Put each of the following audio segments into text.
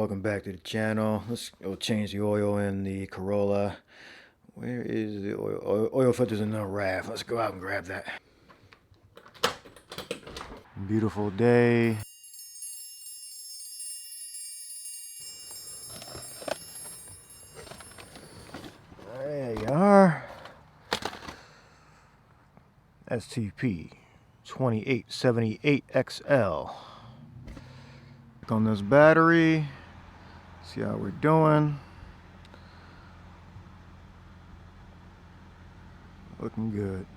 welcome back to the channel. Let's go change the oil in the Corolla. Where is the oil? Oil filter's in the RAV. Let's go out and grab that. Beautiful day. There you are. STP 2878XL. On this battery. See how we're doing. Looking good.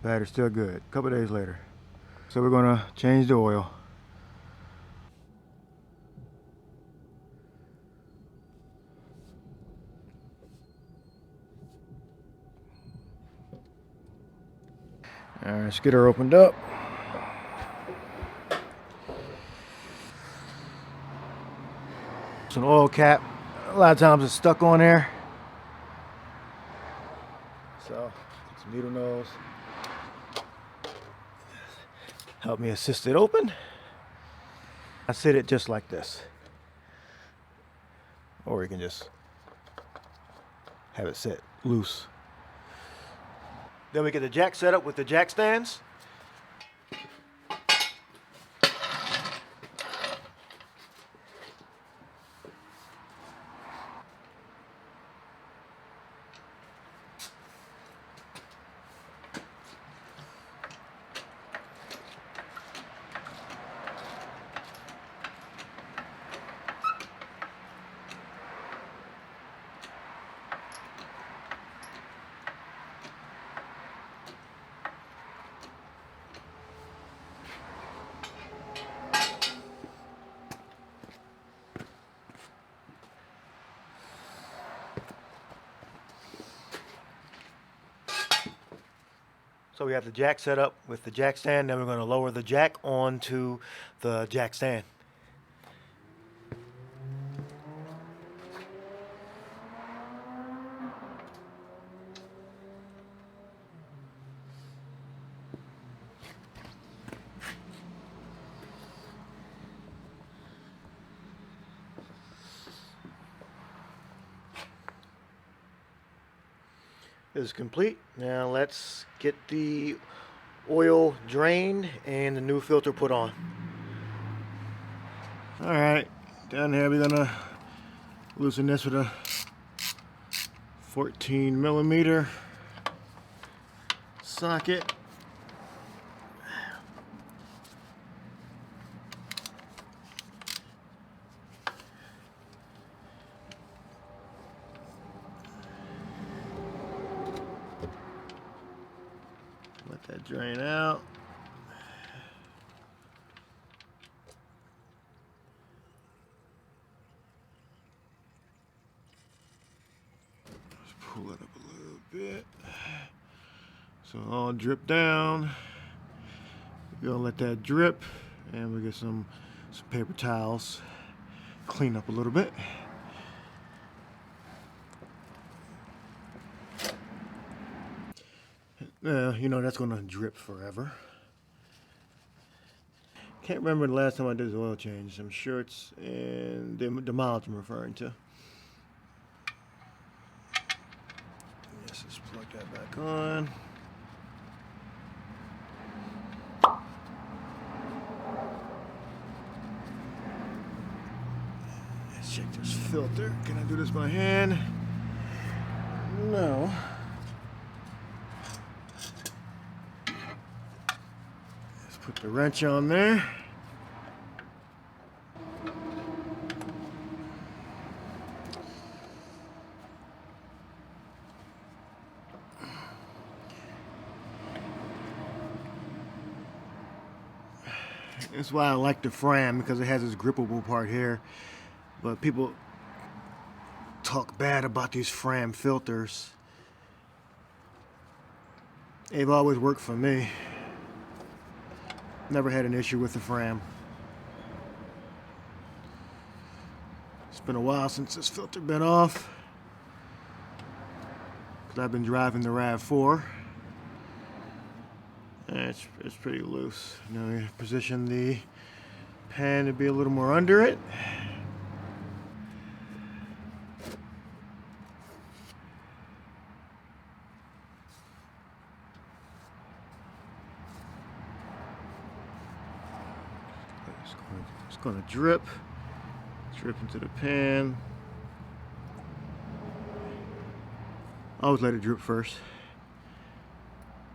Battery's still good. A couple days later. So we're gonna change the oil. Alright, let's get her opened up. It's an oil cap. A lot of times it's stuck on there. So, some needle nose. Help me assist it open. I sit it just like this. Or you can just have it sit loose. Then we get the jack set up with the jack stands. So we have the jack set up with the jack stand, then we're going to lower the jack onto the jack stand. Is complete. Now let's get the oil drained and the new filter put on. Alright, down here we're gonna loosen this with a 14mm socket. Let that drain out. Let's pull it up a little bit. So it'll all drip down. We're gonna let that drip, and we get some paper towels. Clean up a little bit. You know that's gonna drip forever. Can't remember the last time I did the oil change. I'm sure it's in the miles I'm referring to. Yes, let's plug that back on. Let's check this filter. Can I do this by hand? No. Put the wrench on there. That's why I like the Fram, because it has this grippable part here. But people talk bad about these Fram filters. They've always worked for me. Never had an issue with the Fram. It's been a while since this filter been off, because I've been driving the RAV4. And it's pretty loose. Now we position the pan to be a little more under it. gonna drip into the pan. Always let it drip first,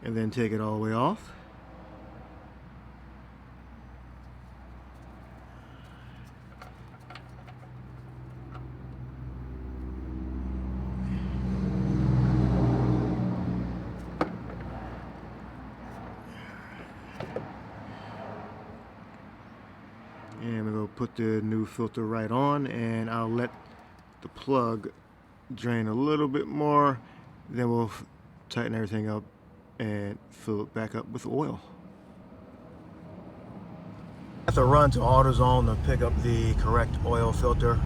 and then take it all the way off. And we're going to put the new filter right on, and I'll let the plug drain a little bit more, then we'll tighten everything up and fill it back up with oil. I have to run to AutoZone to pick up the correct oil filter.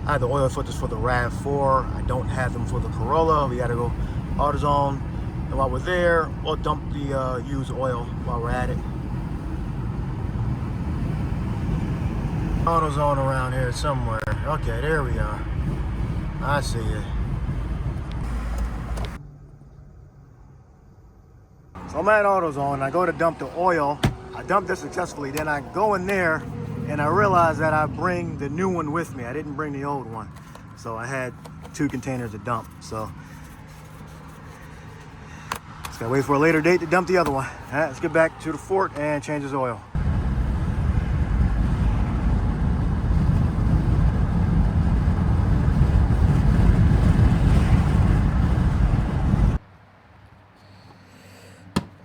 I have the oil filters for the RAV4. I don't have them for the Corolla. We got to go AutoZone, and while we're there, we'll dump the used oil while we're at it. AutoZone around here somewhere. Okay, there we are. I see it. So I'm at AutoZone. I go to dump the oil. I dumped it successfully. Then I go in there and I realize that I bring the new one with me. I didn't bring the old one. So I had 2 containers to dump. So just gotta wait for a later date to dump the other one. All right, let's get back to the fort and change this oil.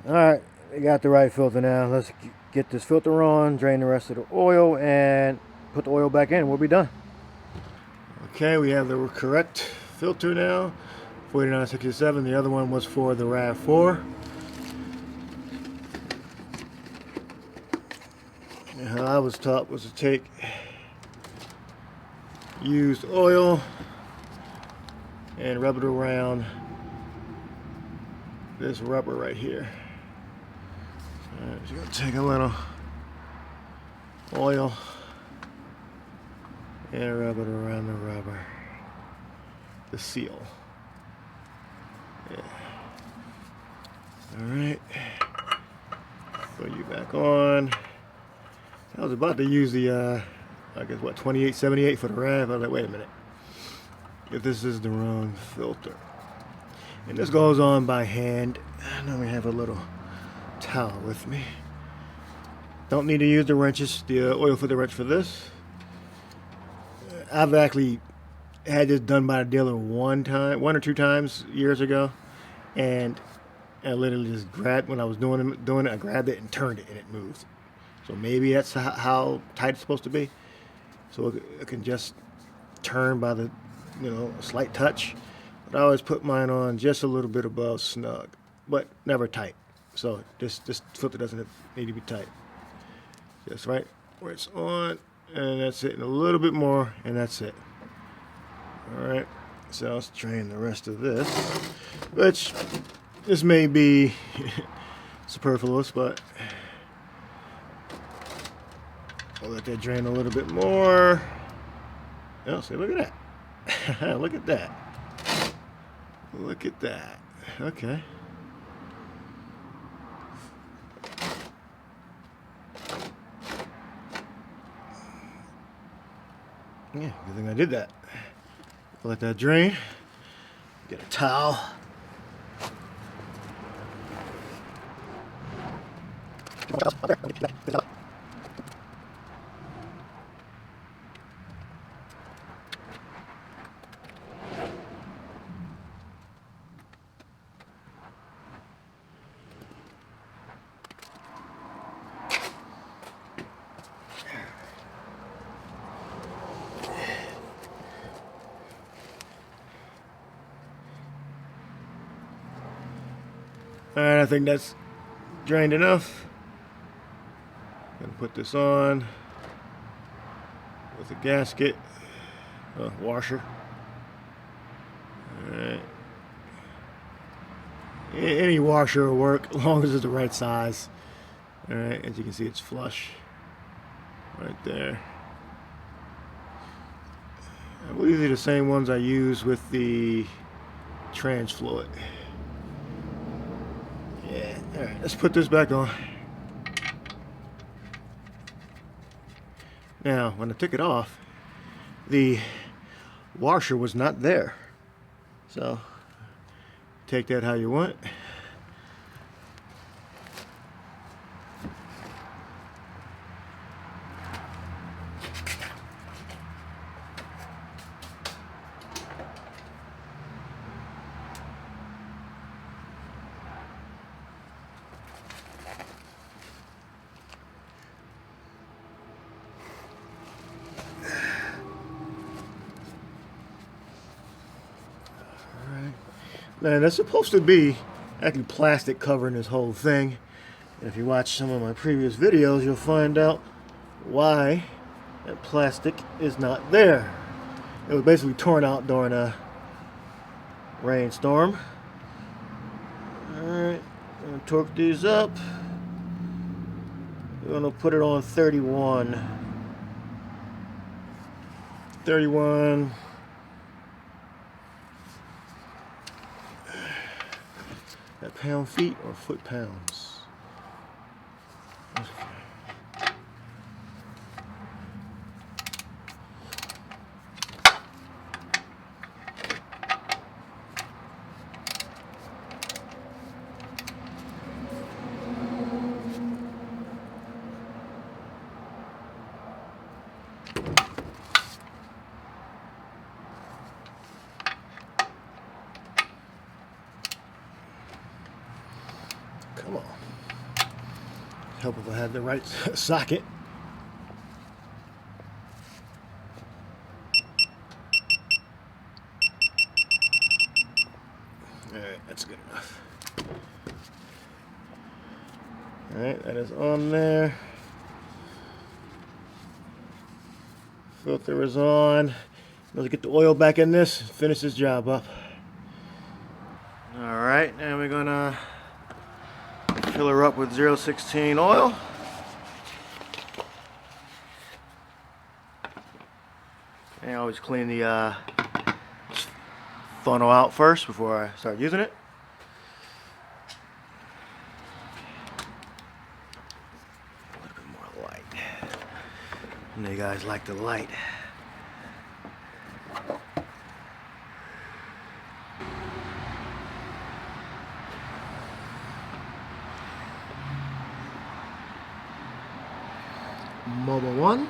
Alright, we got the right filter now. Let's get this filter on, drain the rest of the oil, and put the oil back in. We'll be done. Okay, we have the correct filter now, 4967. The other one was for the RAV4. And how I was taught was to take used oil and rub it around this rubber right here. Alright, so you're going to take a little oil and rub it around the rubber, the seal. Yeah. Alright, put you back on. I was about to use the, I guess what, 2878 for the RAV. I was like, wait a minute, if this is the wrong filter. And this goes on by hand. I know we have a little towel with me. Don't need to use the wrenches, the oil filter wrench for this. I've actually had this done by a dealer one or two times years ago, and I literally just grabbed, when I was doing it, I grabbed it and turned it, and it moved. So maybe that's how tight it's supposed to be. So it can just turn by the, a slight touch. But I always put mine on just a little bit above snug, but never tight. So this filter doesn't need to be tight. Just right where it's on, and that's it. And a little bit more, and that's it. All right. So let's drain the rest of this, which this may be superfluous, but I'll let that drain a little bit more. Oh, see, look at that. Look at that. Look at that. Okay. Yeah, good thing I did that. Let that drain. Get a towel. Alright, I think that's drained enough. Gonna put this on with a gasket, washer. Alright. Any washer will work as long as it's the right size. Alright, as you can see, it's flush right there. I believe these are the same ones I use with the trans fluid. Yeah, alright, let's put this back on. Now, when I took it off, the washer was not there. So, take that how you want. Now, there's supposed to be actually plastic covering this whole thing. And if you watch some of my previous videos, you'll find out why that plastic is not there. It was basically torn out during a rainstorm. Alright, I'm going to torque these up. We're going to put it on 31. 31. That pound feet or foot pounds? Come on. Help if I had the right socket. Alright, that's good enough. Alright, that is on there. Filter is on. Let's get the oil back in this, finish this job up. Alright, now we're gonna fill her up with 016 oil. And I always clean the funnel out first before I start using it. A little bit more light. I know you guys like the light. Mobile 1.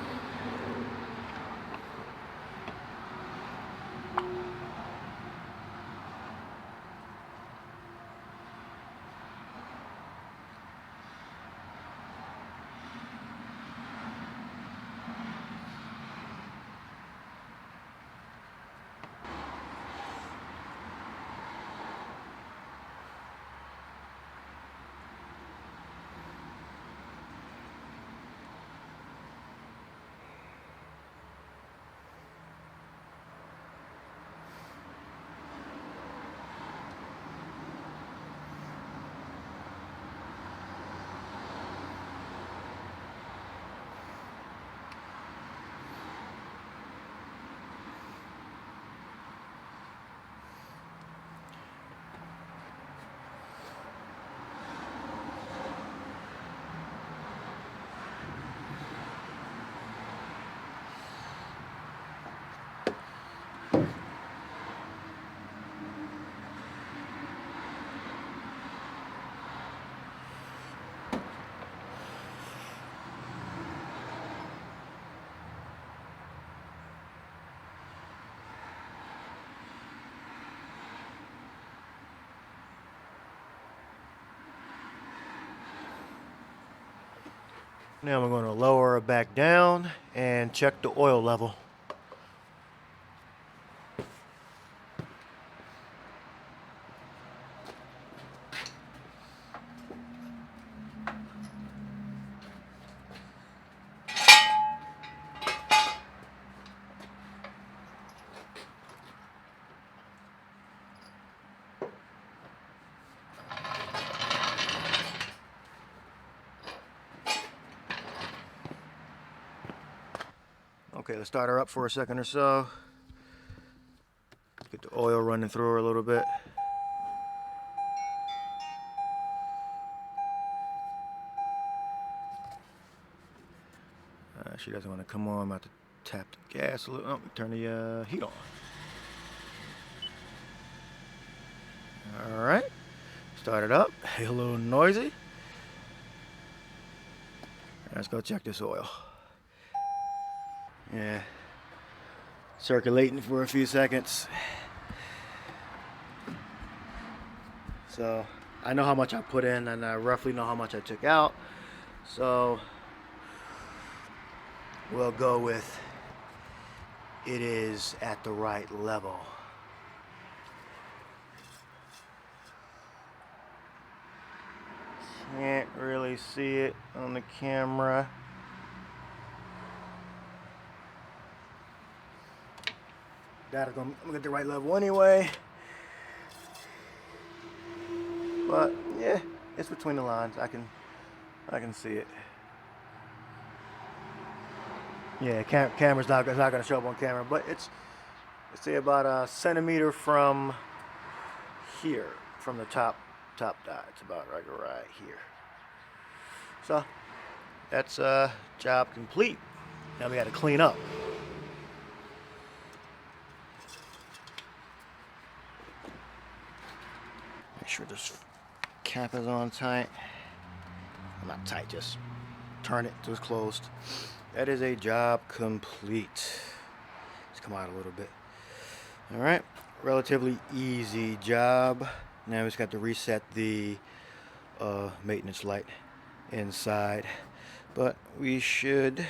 Now we're going to lower her back down and check the oil level. Okay, let's start her up for a second or so. Get the oil running through her a little bit. She doesn't want to come on. I'm about to tap the gas a little. Oh, turn the heat on. All right. Start it up. A little noisy. Let's go check this oil. Yeah. Circulating for a few seconds. So I know how much I put in and I roughly know how much I took out. So we'll go with it is at the right level. Can't really see it on the camera. I'm gonna get the right level anyway. But yeah, it's between the lines. I can see it. Yeah, camera's not gonna show up on camera, but it's say about a centimeter from here, from the top dot. It's about right here. So that's job complete. Now we got to clean up. Make sure this cap is on tight. Well, not tight, just turn it till it's closed. That is a job complete. Let's come out a little bit. All right, relatively easy job. Now we just got to reset the maintenance light inside, but we should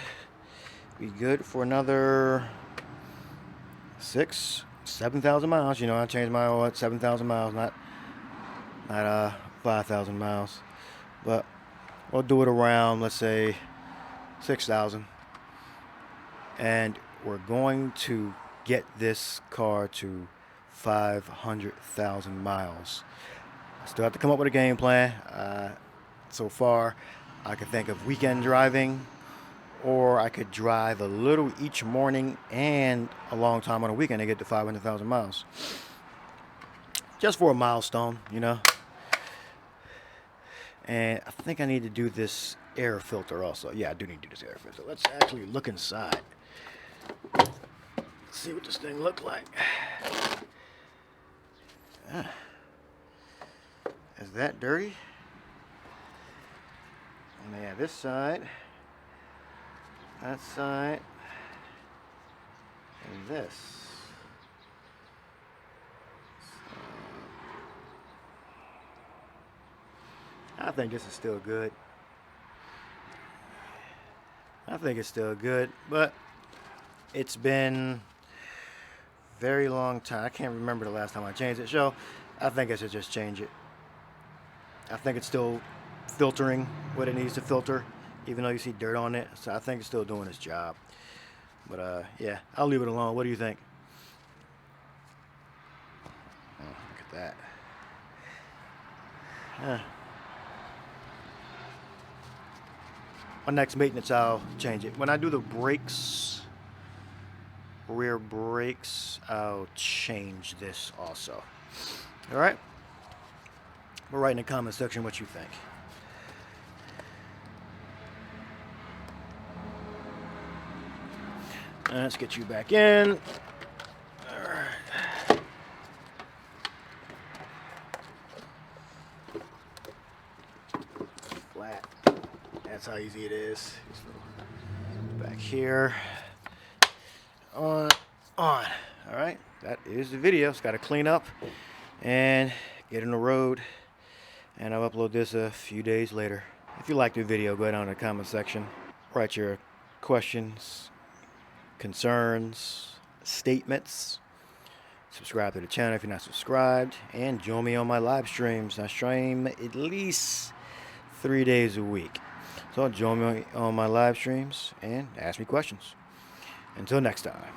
be good for another 7,000 miles. You know, I changed my oil at 7,000 miles, not 5,000 miles, but we'll do it around, let's say, 6,000, and we're going to get this car to 500,000 miles. I still have to come up with a game plan. So far, I could think of weekend driving, or I could drive a little each morning and a long time on a weekend to get to 500,000 miles. Just for a milestone, you know. And I think I need to do this air filter also. Yeah, I do need to do this air filter. Let's actually look inside. See what this thing looked like. Is that dirty? Yeah, this side, that side, and this. I think this is still good. I think it's still good, but it's been a very long time. I can't remember the last time I changed it, so I think I should just change it. I think it's still filtering what it needs to filter, even though you see dirt on it. So I think it's still doing its job. But yeah, I'll leave it alone. What do you think? Oh, look at that. My next maintenance, I'll change it. When I do the brakes, rear brakes, I'll change this also. All right? But write in the comment section what you think. Let's get you back in. All right. Flat. That's how easy it is. Back here. On. All right. That is the video. It's got to clean up and get on the road. And I'll upload this a few days later. If you liked the video, go down in the comment section. Write your questions, concerns, statements. Subscribe to the channel if you're not subscribed, and join me on my live streams. I stream at least 3 days a week, so join me on my live streams and ask me questions. Until next time.